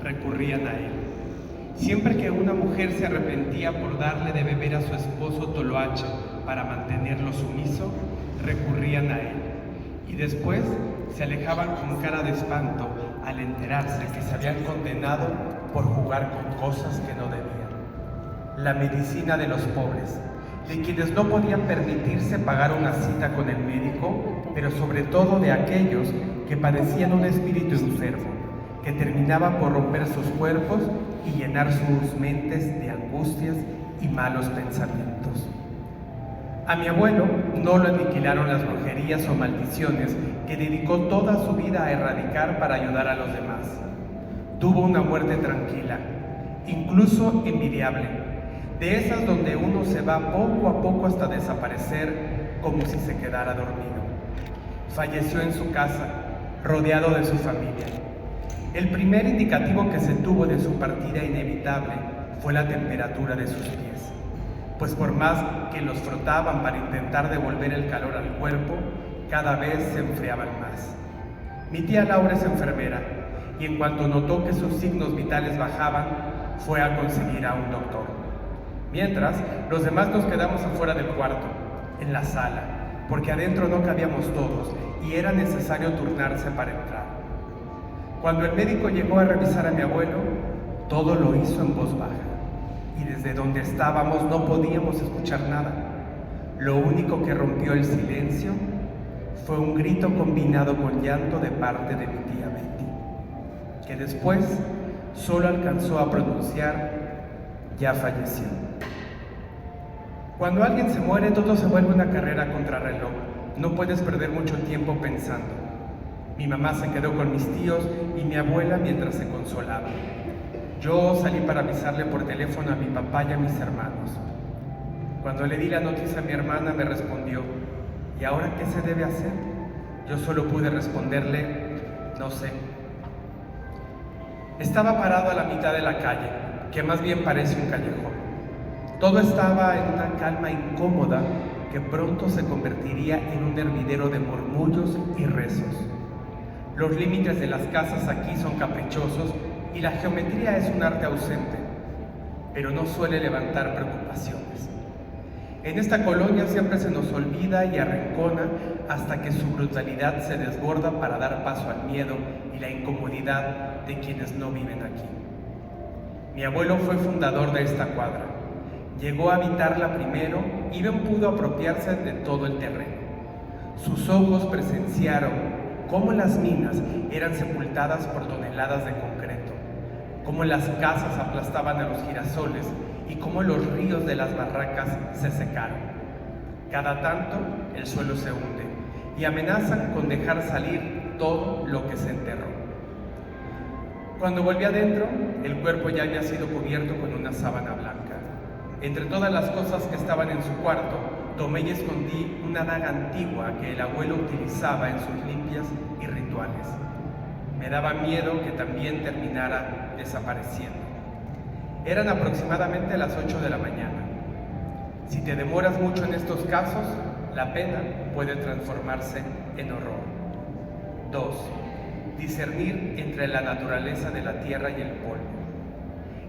recurrían a él. Siempre que una mujer se arrepentía por darle de beber a su esposo toloache para mantenerlo sumiso, recurrían a él. Y después se alejaban con cara de espanto al enterarse que se habían condenado por jugar con cosas que no debían. La medicina de los pobres, de quienes no podían permitirse pagar una cita con el médico, pero sobre todo de aquellos que padecían un espíritu enfermo, que terminaba por romper sus cuerpos y llenar sus mentes de angustias y malos pensamientos. A mi abuelo no lo aniquilaron las brujerías o maldiciones que dedicó toda su vida a erradicar para ayudar a los demás. Tuvo una muerte tranquila, incluso envidiable, de esas donde uno se va poco a poco hasta desaparecer como si se quedara dormido. Falleció en su casa, rodeado de su familia. El primer indicativo que se tuvo de su partida inevitable fue la temperatura de sus pies, pues por más que los frotaban para intentar devolver el calor al cuerpo, cada vez se enfriaban más. Mi tía Laura es enfermera y en cuanto notó que sus signos vitales bajaban, fue a conseguir a un doctor. Mientras, los demás nos quedamos afuera del cuarto, en la sala, porque adentro no cabíamos todos y era necesario turnarse para entrar. Cuando el médico llegó a revisar a mi abuelo, todo lo hizo en voz baja, y desde donde estábamos no podíamos escuchar nada. Lo único que rompió el silencio fue un grito combinado con llanto de parte de mi tía Betty, que después solo alcanzó a pronunciar: ya falleció. Cuando alguien se muere, todo se vuelve una carrera contra reloj. No puedes perder mucho tiempo pensando. Mi mamá se quedó con mis tíos y mi abuela mientras se consolaba. Yo salí para avisarle por teléfono a mi papá y a mis hermanos. Cuando le di la noticia a mi hermana, me respondió: ¿y ahora qué se debe hacer? Yo solo pude responderle: no sé. Estaba parado a la mitad de la calle, que más bien parece un callejón. Todo estaba en una calma incómoda que pronto se convertiría en un hervidero de murmullos y rezos. Los límites de las casas aquí son caprichosos y la geometría es un arte ausente, pero no suele levantar preocupaciones. En esta colonia siempre se nos olvida y arrincona hasta que su brutalidad se desborda para dar paso al miedo y la incomodidad de quienes no viven aquí. Mi abuelo fue fundador de esta cuadra. Llegó a habitarla primero y bien pudo apropiarse de todo el terreno. Sus ojos presenciaron cómo las minas eran sepultadas por toneladas de concreto, cómo las casas aplastaban a los girasoles y cómo los ríos de las barracas se secaron. Cada tanto el suelo se hunde y amenazan con dejar salir todo lo que se enterró. Cuando volví adentro, el cuerpo ya había sido cubierto con una sábana blanca. Entre todas las cosas que estaban en su cuarto, tomé y escondí una daga antigua que el abuelo utilizaba en sus limpias y rituales. Me daba miedo que también terminara desapareciendo. Eran aproximadamente las 8 de la mañana. Si te demoras mucho en estos casos, la pena puede transformarse en horror. 2. Discernir entre la naturaleza de la tierra y el polvo.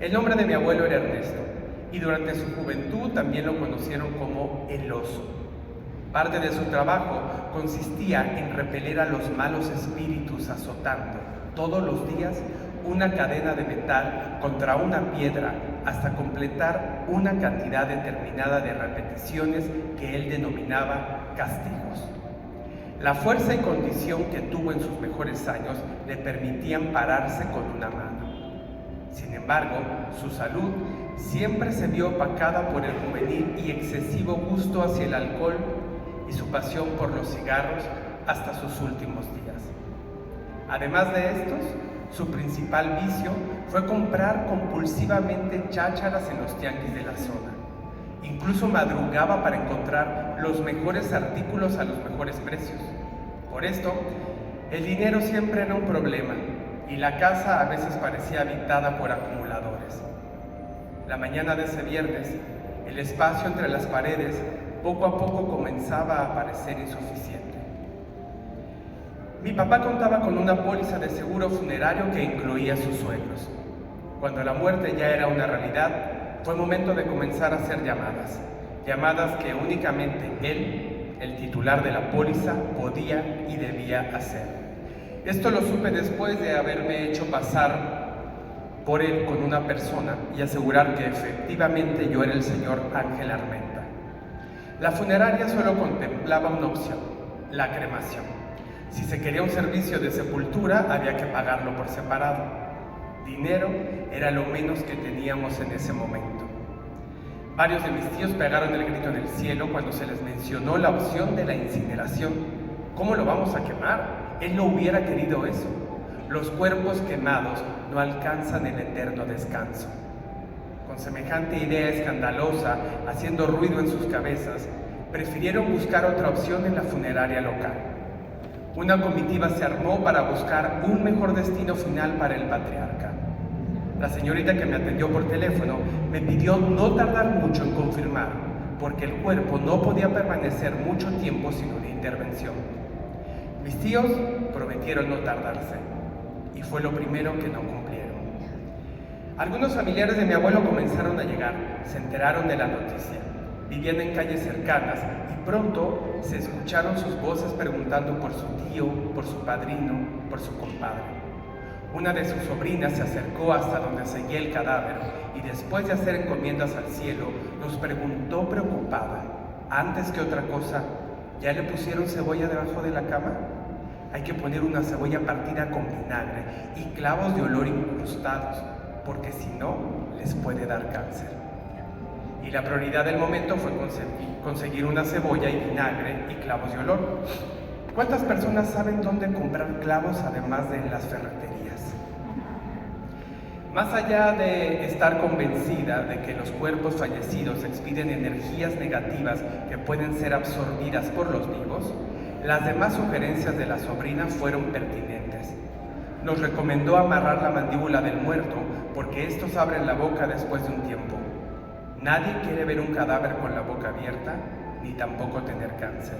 El nombre de mi abuelo era Ernesto, y durante su juventud también lo conocieron como el oso. Parte de su trabajo consistía en repeler a los malos espíritus azotando todos los días una cadena de metal contra una piedra hasta completar una cantidad determinada de repeticiones que él denominaba castigos. La fuerza y condición que tuvo en sus mejores años le permitían pararse con una mano. Sin embargo, su salud siempre se vio opacada por el juvenil y excesivo gusto hacia el alcohol y su pasión por los cigarros hasta sus últimos días. Además de estos, su principal vicio fue comprar compulsivamente chácharas en los tianguis de la zona. Incluso madrugaba para encontrar los mejores artículos a los mejores precios. Por esto, el dinero siempre era un problema y la casa a veces parecía habitada por acumuladores. La mañana de ese viernes, el espacio entre las paredes poco a poco comenzaba a parecer insuficiente. Mi papá contaba con una póliza de seguro funerario que incluía a sus suegros. Cuando la muerte ya era una realidad, fue momento de comenzar a hacer llamadas que únicamente él, el titular de la póliza, podía y debía hacer. Esto lo supe después de haberme hecho pasar por él con una persona y asegurar que efectivamente yo era el señor Ángel Armenta. La funeraria solo contemplaba una opción, la cremación. Si se quería un servicio de sepultura, había que pagarlo por separado. Dinero era lo menos que teníamos en ese momento. Varios de mis tíos pegaron el grito en el cielo cuando se les mencionó la opción de la incineración. ¿Cómo lo vamos a quemar? Él no hubiera querido eso. Los cuerpos quemados no alcanzan el eterno descanso. Con semejante idea escandalosa, haciendo ruido en sus cabezas, prefirieron buscar otra opción en la funeraria local. Una comitiva se armó para buscar un mejor destino final para el patriarca. La señorita que me atendió por teléfono me pidió no tardar mucho en confirmar, porque el cuerpo no podía permanecer mucho tiempo sin una intervención. Mis tíos prometieron no tardarse, y fue lo primero que no cumplieron. Algunos familiares de mi abuelo comenzaron a llegar, se enteraron de la noticia, vivían en calles cercanas y pronto se escucharon sus voces preguntando por su tío, por su padrino, por su compadre. Una de sus sobrinas se acercó hasta donde seguía el cadáver y después de hacer encomiendas al cielo, nos preguntó preocupada, antes que otra cosa, ¿ya le pusieron cebolla debajo de la cama? Hay que poner una cebolla partida con vinagre y clavos de olor incrustados, porque si no, les puede dar cáncer. Y la prioridad del momento fue conseguir una cebolla y vinagre y clavos de olor. ¿Cuántas personas saben dónde comprar clavos además de en las ferreterías? Más allá de estar convencida de que los cuerpos fallecidos expiden energías negativas que pueden ser absorbidas por los vivos, las demás sugerencias de la sobrina fueron pertinentes. Nos recomendó amarrar la mandíbula del muerto porque estos abren la boca después de un tiempo. Nadie quiere ver un cadáver con la boca abierta ni tampoco tener cáncer.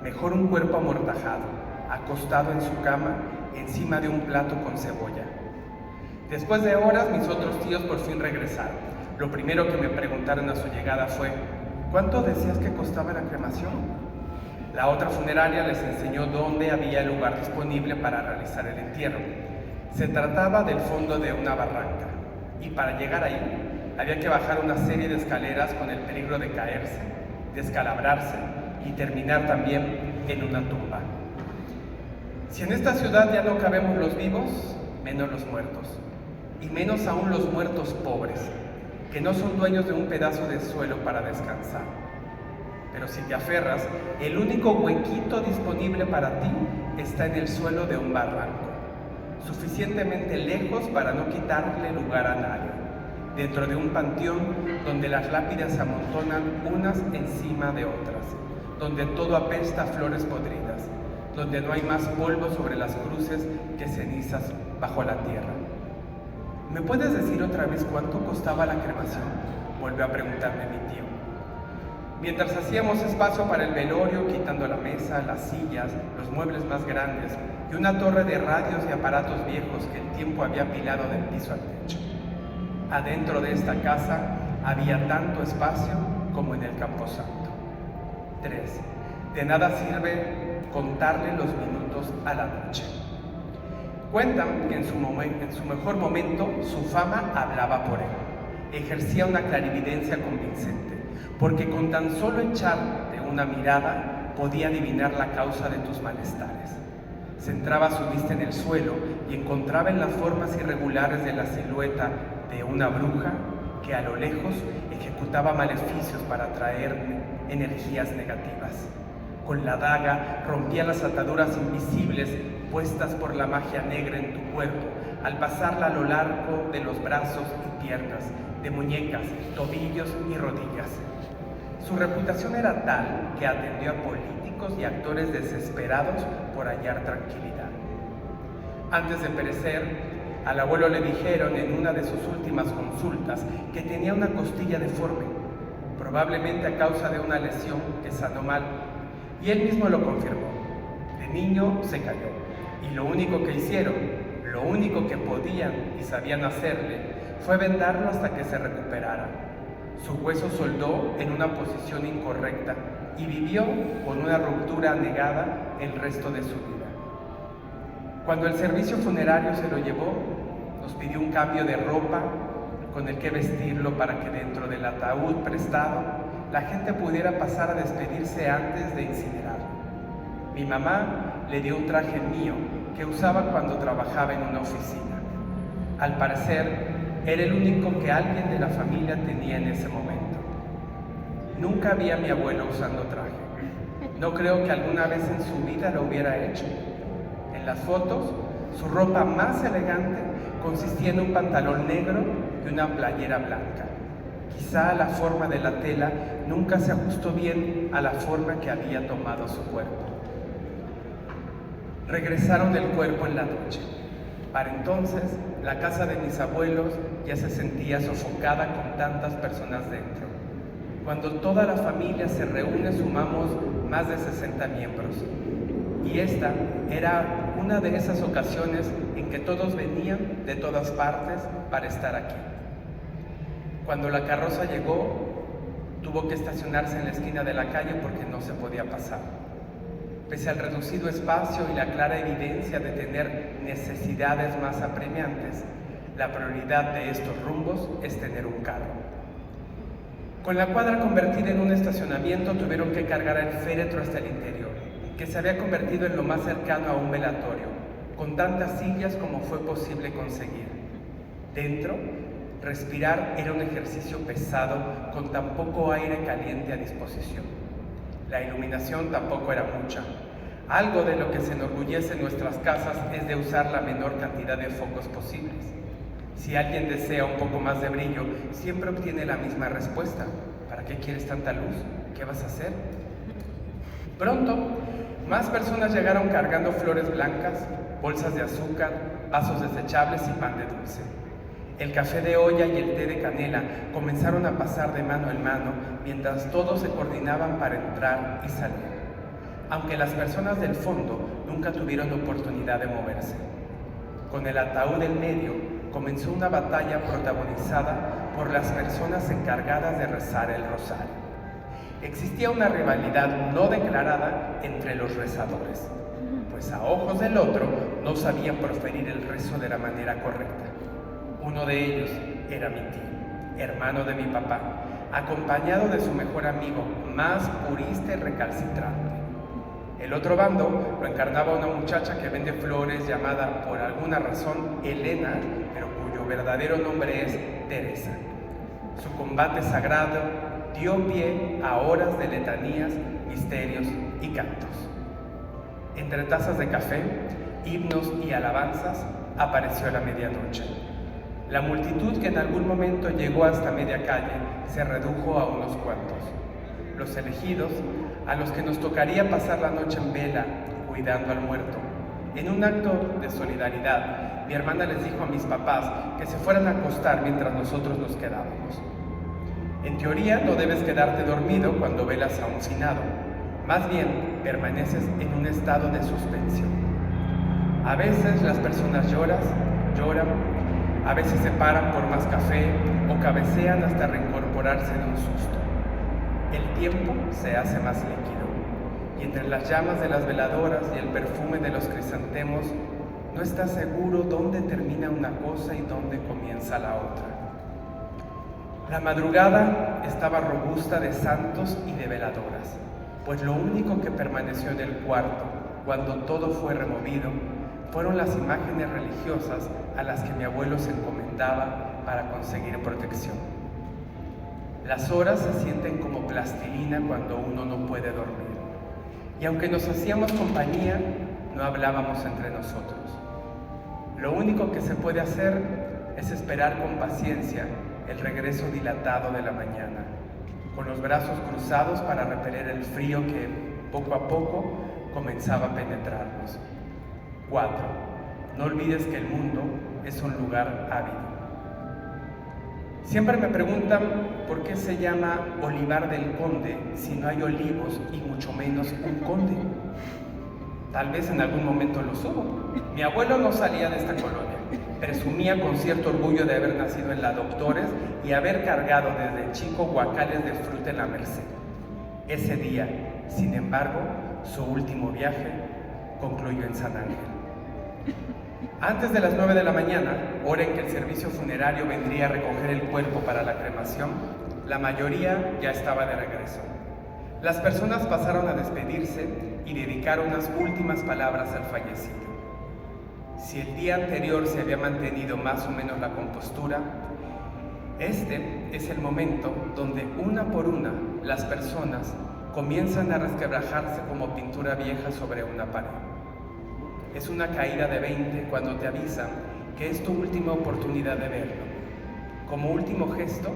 Mejor un cuerpo amortajado, acostado en su cama, encima de un plato con cebolla. Después de horas, mis otros tíos por fin regresaron. Lo primero que me preguntaron a su llegada fue, ¿cuánto decías que costaba la cremación? La otra funeraria les enseñó dónde había lugar disponible para realizar el entierro. Se trataba del fondo de una barranca, y para llegar ahí había que bajar una serie de escaleras con el peligro de caerse, descalabrarse y terminar también en una tumba. Si en esta ciudad ya no cabemos los vivos, menos los muertos, y menos aún los muertos pobres, que no son dueños de un pedazo de suelo para descansar. Pero si te aferras, el único huequito disponible para ti está en el suelo de un barranco, suficientemente lejos para no quitarle lugar a nadie, dentro de un panteón donde las lápidas se amontonan unas encima de otras, donde todo apesta a flores podridas, donde no hay más polvo sobre las cruces que cenizas bajo la tierra. ¿Me puedes decir otra vez cuánto costaba la cremación?, volvió a preguntarme mi tío. Mientras hacíamos espacio para el velorio, quitando la mesa, las sillas, los muebles más grandes y una torre de radios y aparatos viejos que el tiempo había apilado del piso al techo. Adentro de esta casa había tanto espacio como en el Camposanto. 3. De nada sirve contarle los minutos a la noche. Cuentan que en su mejor momento su fama hablaba por él. Ejercía una clarividencia convincente, porque con tan solo echarte una mirada podía adivinar la causa de tus malestares. Centraba su vista en el suelo y encontraba en las formas irregulares de la silueta de una bruja que a lo lejos ejecutaba maleficios para atraer energías negativas. Con la daga rompía las ataduras invisibles puestas por la magia negra en tu cuerpo, al pasarla a lo largo de los brazos y piernas, de muñecas, tobillos y rodillas. Su reputación era tal que atendió a políticos y actores desesperados por hallar tranquilidad. Antes de perecer, al abuelo le dijeron en una de sus últimas consultas que tenía una costilla deforme, probablemente a causa de una lesión que sanó mal, y él mismo lo confirmó. De niño se cayó, y lo único que hicieron, lo único que podían y sabían hacerle, fue vendarlo hasta que se recuperara. Su hueso soldó en una posición incorrecta y vivió con una ruptura anegada el resto de su vida. Cuando el servicio funerario se lo llevó, nos pidió un cambio de ropa con el que vestirlo para que dentro del ataúd prestado la gente pudiera pasar a despedirse antes de incinerarlo. Mi mamá le dio un traje mío que usaba cuando trabajaba en una oficina. Al parecer, era el único que alguien de la familia tenía en ese momento. Nunca vi a mi abuelo usando traje. No creo que alguna vez en su vida lo hubiera hecho. En las fotos, su ropa más elegante consistía en un pantalón negro y una playera blanca. Quizá la forma de la tela nunca se ajustó bien a la forma que había tomado su cuerpo. Regresaron el cuerpo en la noche. Para entonces, la casa de mis abuelos ya se sentía sofocada con tantas personas dentro. Cuando toda la familia se reúne, sumamos más de 60 miembros. Y esta era una de esas ocasiones en que todos venían de todas partes para estar aquí. Cuando la carroza llegó, tuvo que estacionarse en la esquina de la calle porque no se podía pasar. Pese al reducido espacio y la clara evidencia de tener necesidades más apremiantes, la prioridad de estos rumbos es tener un carro. Con la cuadra convertida en un estacionamiento, tuvieron que cargar el féretro hasta el interior, que se había convertido en lo más cercano a un velatorio, con tantas sillas como fue posible conseguir. Dentro, respirar era un ejercicio pesado con tan poco aire caliente a disposición. La iluminación tampoco era mucha. Algo de lo que se enorgullece en nuestras casas es de usar la menor cantidad de focos posibles. Si alguien desea un poco más de brillo, siempre obtiene la misma respuesta. ¿Para qué quieres tanta luz? ¿Qué vas a hacer? Pronto, más personas llegaron cargando flores blancas, bolsas de azúcar, vasos desechables y pan de dulce. El café de olla y el té de canela comenzaron a pasar de mano en mano mientras todos se coordinaban para entrar y salir, aunque las personas del fondo nunca tuvieron oportunidad de moverse. Con el ataúd en medio comenzó una batalla protagonizada por las personas encargadas de rezar el rosario. Existía una rivalidad no declarada entre los rezadores, pues a ojos del otro no sabían proferir el rezo de la manera correcta. Uno de ellos era mi tío, hermano de mi papá, acompañado de su mejor amigo, más purista y recalcitrante. El otro bando lo encarnaba una muchacha que vende flores llamada por alguna razón Elena, pero cuyo verdadero nombre es Teresa. Su combate sagrado dio pie a horas de letanías, misterios y cantos. Entre tazas de café, himnos y alabanzas apareció la medianoche. La multitud que en algún momento llegó hasta media calle se redujo a unos cuantos. Los elegidos, a los que nos tocaría pasar la noche en vela, cuidando al muerto. En un acto de solidaridad, mi hermana les dijo a mis papás que se fueran a acostar mientras nosotros nos quedábamos. En teoría, no debes quedarte dormido cuando velas a un finado. Más bien, permaneces en un estado de suspensión. A veces las personas lloran, a veces se paran por más café o cabecean hasta reincorporarse de un susto. El tiempo se hace más líquido y entre las llamas de las veladoras y el perfume de los crisantemos no estás seguro dónde termina una cosa y dónde comienza la otra. La madrugada estaba robusta de santos y de veladoras, pues lo único que permaneció en el cuarto cuando todo fue removido fueron las imágenes religiosas a las que mi abuelo se encomendaba para conseguir protección. Las horas se sienten como plastilina cuando uno no puede dormir. Y aunque nos hacíamos compañía, no hablábamos entre nosotros. Lo único que se puede hacer es esperar con paciencia el regreso dilatado de la mañana, con los brazos cruzados para repeler el frío que, poco a poco, comenzaba a penetrarnos. 4. No olvides que el mundo es un lugar árido. Siempre me preguntan por qué se llama Olivar del Conde si no hay olivos y mucho menos un conde. Tal vez en algún momento los hubo. Mi abuelo no salía de esta colonia, presumía con cierto orgullo de haber nacido en la Doctores y haber cargado desde chico guacales de fruta en la Merced. Ese día, sin embargo, su último viaje concluyó en San Ángel. Antes de las 9 de la mañana, hora en que el servicio funerario vendría a recoger el cuerpo para la cremación, la mayoría ya estaba de regreso. Las personas pasaron a despedirse y dedicar unas últimas palabras al fallecido. Si el día anterior se había mantenido más o menos la compostura, este es el momento donde una por una las personas comienzan a resquebrajarse como pintura vieja sobre una pared. Es una caída de 20 cuando te avisan que es tu última oportunidad de verlo. Como último gesto,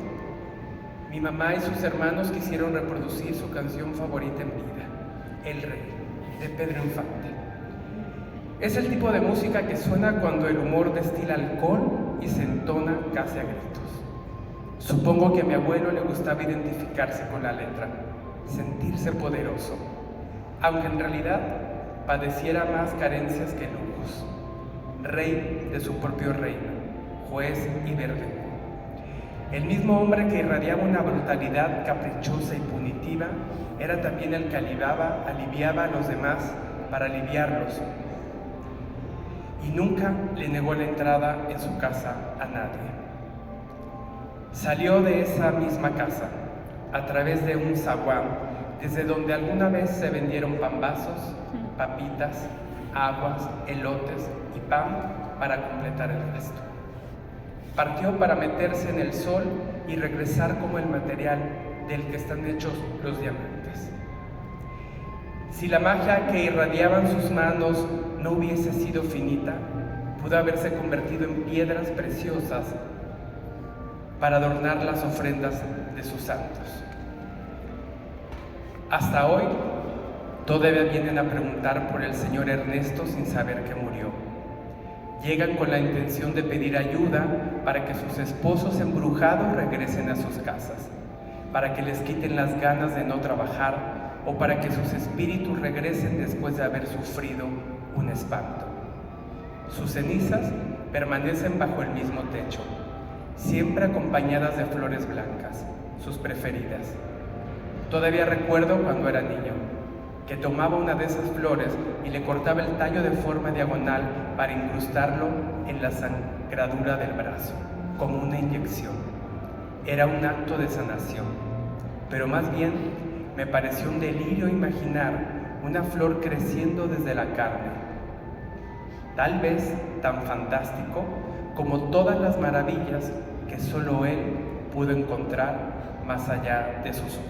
mi mamá y sus hermanos quisieron reproducir su canción favorita en vida, El Rey, de Pedro Infante. Es el tipo de música que suena cuando el humor destila alcohol y se entona casi a gritos. Supongo que a mi abuelo le gustaba identificarse con la letra, sentirse poderoso, aunque en realidad padeciera más carencias que lujos. Rey de su propio reino, juez y verdugo. El mismo hombre que irradiaba una brutalidad caprichosa y punitiva era también el que aliviaba a los demás para aliviarlos, y nunca le negó la entrada en su casa a nadie. Salió de esa misma casa a través de un zaguán, desde donde alguna vez se vendieron pambazos, papitas, aguas, elotes y pan para completar el resto. Partió para meterse en el sol y regresar como el material del que están hechos los diamantes. Si la magia que irradiaban sus manos no hubiese sido finita, pudo haberse convertido en piedras preciosas para adornar las ofrendas de sus santos. Hasta hoy, todavía vienen a preguntar por el señor Ernesto sin saber que murió. Llegan con la intención de pedir ayuda para que sus esposos embrujados regresen a sus casas, para que les quiten las ganas de no trabajar o para que sus espíritus regresen después de haber sufrido un espanto. Sus cenizas permanecen bajo el mismo techo, siempre acompañadas de flores blancas, sus preferidas. Todavía recuerdo cuando era niño, que tomaba una de esas flores y le cortaba el tallo de forma diagonal para incrustarlo en la sangradura del brazo, como una inyección. Era un acto de sanación, pero más bien me pareció un delirio imaginar una flor creciendo desde la carne, tal vez tan fantástico como todas las maravillas que solo él pudo encontrar más allá de sus ojos.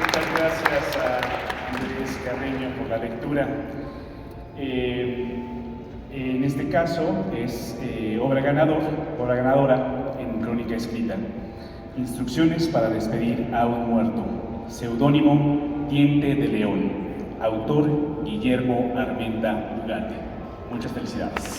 Muchas gracias a Andrés Carreño por la lectura. En este caso es obra ganadora en crónica escrita. Instrucciones para despedir a un muerto. Seudónimo Diente de León. Autor Guillermo Armenta Ugarte. Muchas felicidades.